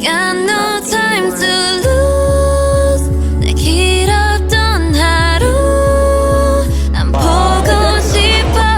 got no time to lose. 내 길었던 하루 난 보고 싶어.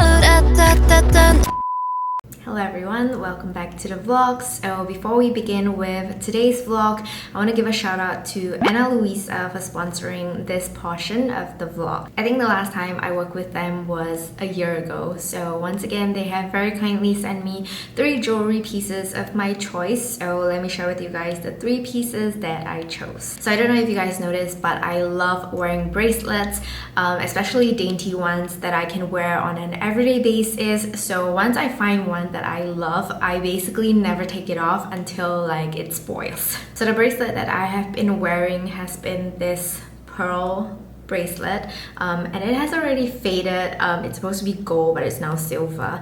Hello everyone, welcome back to the vlog. So before we begin with today's vlog, I want to give a shout out to Ana Luisa for sponsoring this portion of the vlog. I think the last time I worked with them was a year ago. So once again, they have very kindly sent me 3 jewelry pieces of my choice. So let me share with you guys the 3 pieces that I chose. So I don't know if you guys noticed, but I love wearing bracelets, especially dainty ones that I can wear on an everyday basis. So once I find one that I love, I basically never take it off until like it spoils. So the bracelet that I have been wearing has been this pearl bracelet, and it has already faded. It's supposed to be gold, but it's now silver.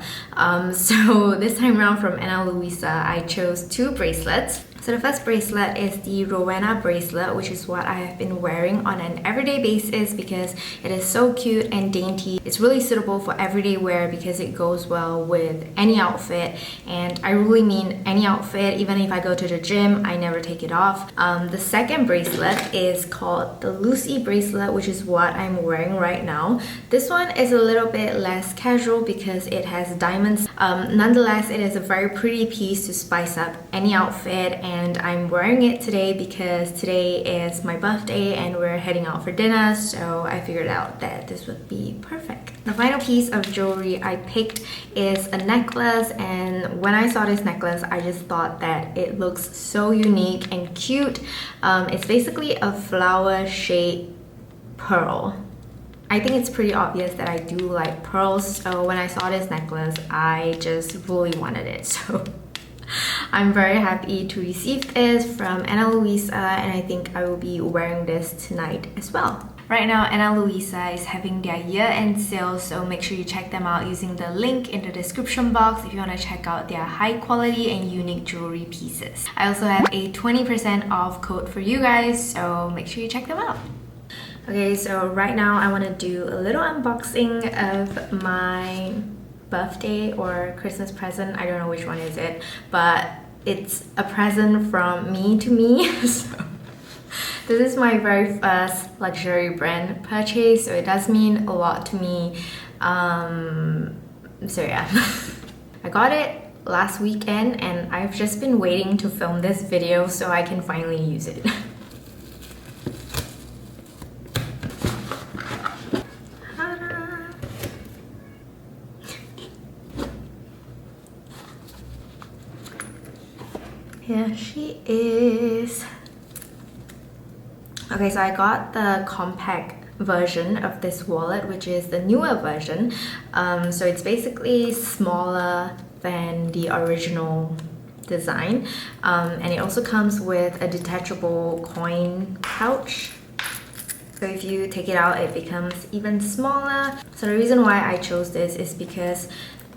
So this time around from Ana Luisa, I chose 2 bracelets. So the first bracelet is the grwm bracelet, which is what I have been wearing on an everyday basis because it is so cute and dainty. It's really suitable for everyday wear because it goes well with any outfit, and I really mean any outfit. Even if I go to the gym, I never take it off. The second bracelet is called the Lucy bracelet, which is what I'm wearing right now. This one is a little bit less casual because it has diamonds. Nonetheless, it is a very pretty piece to spice up any outfit, and I'm wearing it today because today is my birthday and we're heading out for dinner, so I figured out that this would be perfect. The final piece of jewelry I picked is a necklace, and when I saw this necklace, I just thought that it looks so unique and cute. It's basically a flower-shaped pearl. I think it's pretty obvious that I do like pearls, so when I saw this necklace, I just really wanted it. So I'm very happy to receive this from Ana Luisa, and I think I will be wearing this tonight as well. Right now, Ana Luisa is having their year-end sale, so make sure you check them out using the link in the description box if you want to check out their high quality and unique jewelry pieces. I also have a 20% off code for you guys, so make sure you check them out. Okay, so right now I want to do a little unboxing of my birthday or Christmas present. I don't know which one is it, but it's a present from me to me. So this is my very first luxury brand purchase, so it does mean a lot to me. So yeah, I got it last weekend and I've just been waiting to film this video so I can finally use it. Here she is. Okay, so I got the compact version of this wallet, which is the newer version. So it's basically smaller than the original design, and it also comes with a detachable coin pouch. So if you take it out, it becomes even smaller. So the reason why I chose this is because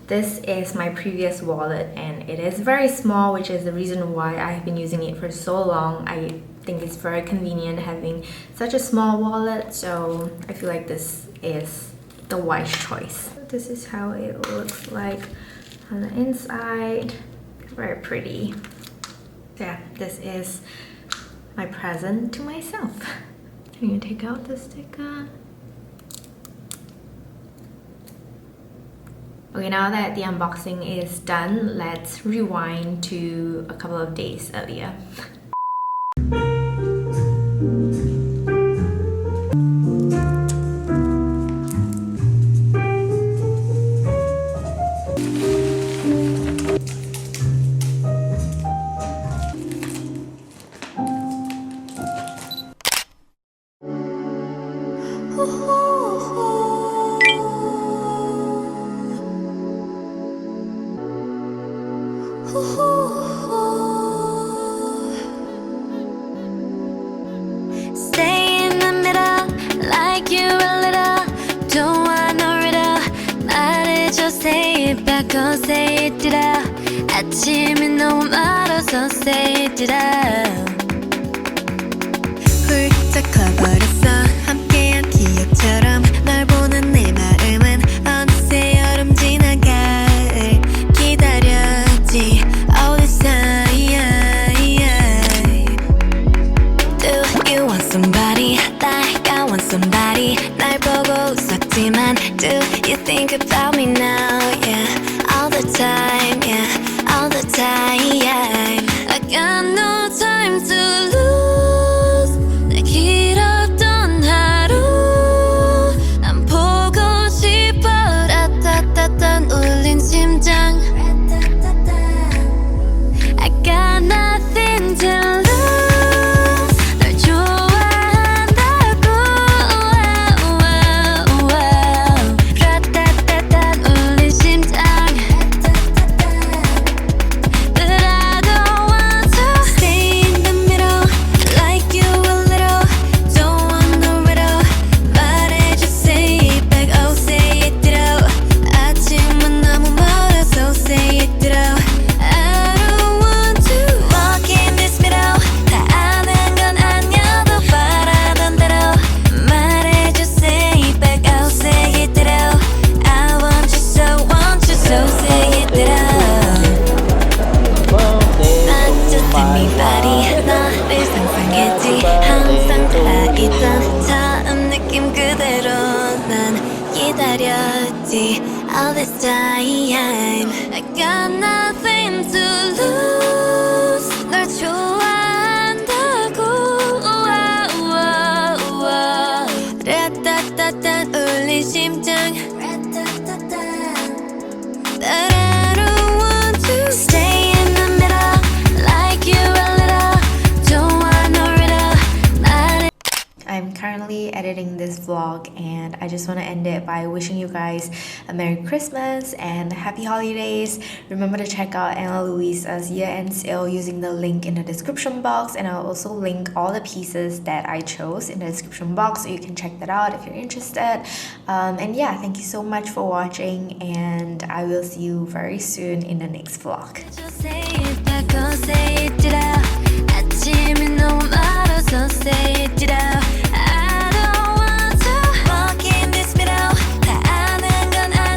this is my previous wallet and it is very small, which is the reason why I've been using it for so long. I think it's very convenient having such a small wallet, so I feel like this is the wise choice. This is how it looks like on the inside. Very pretty. Yeah, this is my present to myself. I'm gonna take out the sticker. Okay, now that the unboxing is done, let's rewind to a couple of days earlier. Stay in the middle, like you a little. Don't want no riddle. 말해줘, say it back, oh say it out. 아침이 너무 멀어서 say it out. 훌쩍 커버렸어, 함께한 기억처럼. 널 보는 내 마음은 어느새 여름 지나갈 기다렸지. All this time. this time. I got nothing to lose. 널 좋아한다고. 라따따따 울린 심장. But I don't want to stay in the middle, like you a little. Don't want no riddle. I'm currently editing this vlog and I just want to end it by wishing you guys a Merry Christmas and Happy Holidays. Remember to check out Ana Luisa's year-end sale using the link in the description box, and I'll also link all the pieces that I chose in the description box so you can check that out if you're interested. And yeah, thank you so much for watching and I will see you very soon in the next vlog. Just say it back or say it out. 아침이 너무 멀어서 say